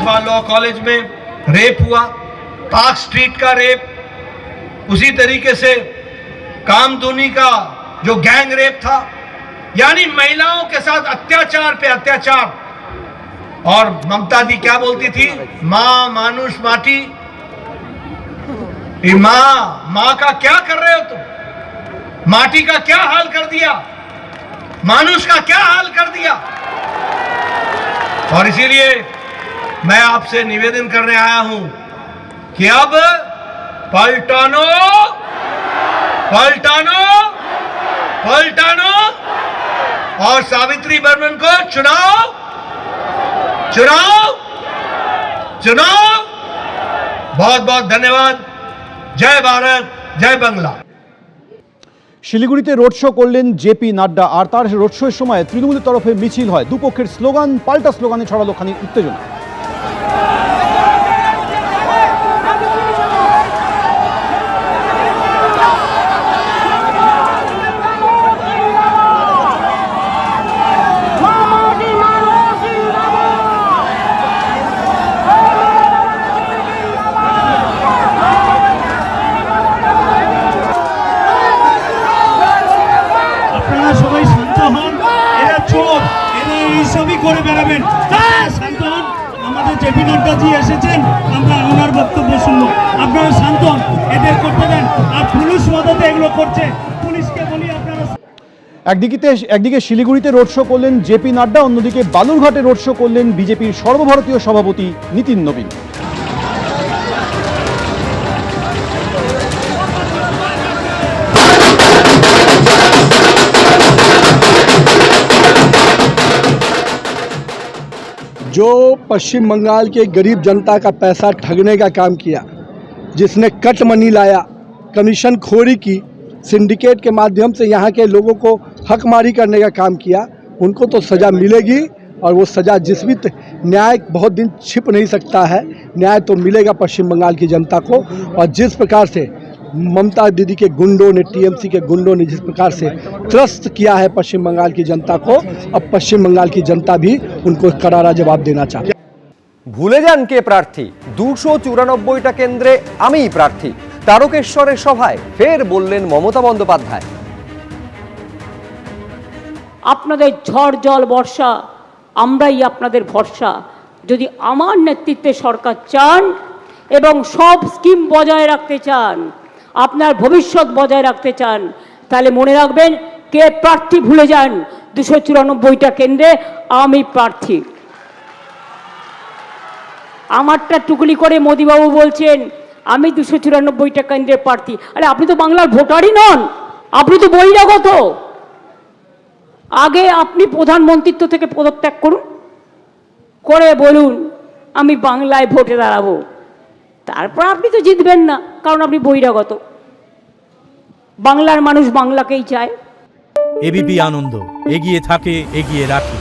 कस्बा law college में rape हुआ, पार्क स्ट्रीट का रेप, उसी तरीके से कामधुनी का जो गैंग रेप था, यानी महिलाओं के साथ अत्याचार पे अत्याचार। और ममता दी क्या बोलती थी? मां मानुष माटी। मां का क्या कर रहे हो तुम? माटी का क्या हाल कर दिया, मानुष का क्या हाल कर दिया। और इसीलिए मैं आपसे निवेदन करने आया हूं कि अब पलटानो पलटानो पलटानो और सावित्री बर्मन को चुनाव चुनाव चुनाव। बहुत बहुत धन्यवाद। जय भारत, जय बांग्ला। শিলিগুড়িতে রোড শো করলেন জেপি নাড্ডা, আর তার রোড শোয়ের সময় তৃণমূলের তরফে মিছিল হয়। দুপক্ষের স্লোগান পাল্টা স্লোগানে ছড়ালো খানিক উত্তেজনা। করে বেড়াবেন, শান্ত হন। আমাদের জেপি নাড্ডা জি এসেছেন, আমরা ওনার বক্তব্য শুনবো। আপনারা শান্ত হন, এদের করতে দেন। আর পুলিশ মদতে এগুলো করছে, পুলিশকে বলি আপনারা। একদিকে শিলিগুড়িতে রোড শো করলেন জেপি নাড্ডা, অন্যদিকে বালুরঘাটে রোড শো করলেন বিজেপির সর্বভারতীয় সভাপতি নিতিন নবীন। जो पश्चिम बंगाल के गरीब जनता का पैसा ठगने का काम किया, जिसने कट मनी लाया, कमीशन खोरी की, सिंडिकेट के माध्यम से यहाँ के लोगों को हकमारी करने का काम किया, उनको तो सज़ा मिलेगी। और वो सज़ा जिस भी न्याय बहुत दिन छिप नहीं सकता है, न्याय तो मिलेगा पश्चिम बंगाल की जनता को। और जिस प्रकार से ममता दीदी के गुंडों ने, टीएमसी के गुंडों ने जिस प्रकार से त्रस्त किया है पश्चिम बंगाल की जनता को, अब पश्चिम बंगाल की जनता भी उनको करारा जवाब देना चाहती है। ভুলে যান কে প্রার্থী, 294টা কেন্দ্রে আমিই প্রার্থী, তারকেশ্বরের সভায় ফের বললেন মমতা বন্দ্যোপাধ্যায়। আপনাদের ঝড় জল বর্ষা, আমরাই আপনাদের ভরসা। যদি আমার নেতৃত্বে সরকার চান এবং সব স্কিম বজায় রাখতে চান, আপনার ভবিষ্যৎ বজায় রাখতে চান, তাহলে মনে রাখবেন কে প্রার্থী ভুলে যান। 294টা কেন্দ্রে আমি প্রার্থী। আমারটা টুকলি করে মোদিবাবু বলছেন আমি 294টা কেন্দ্রের প্রার্থী। আরে আপনি তো বাংলার ভোটারই নন, আপনি তো বহিরাগত। আগে আপনি প্রধানমন্ত্রিত্ব থেকে পদত্যাগ করুন, করে বলুন আমি বাংলায় ভোটে দাঁড়াবো, তারপর আপনি তো জিতবেন না, কারণ আপনি বহিরাগত। বাংলার মানুষ বাংলাকেই চায়। এবিপি আনন্দ, এগিয়ে থাকে, এগিয়ে রাখে।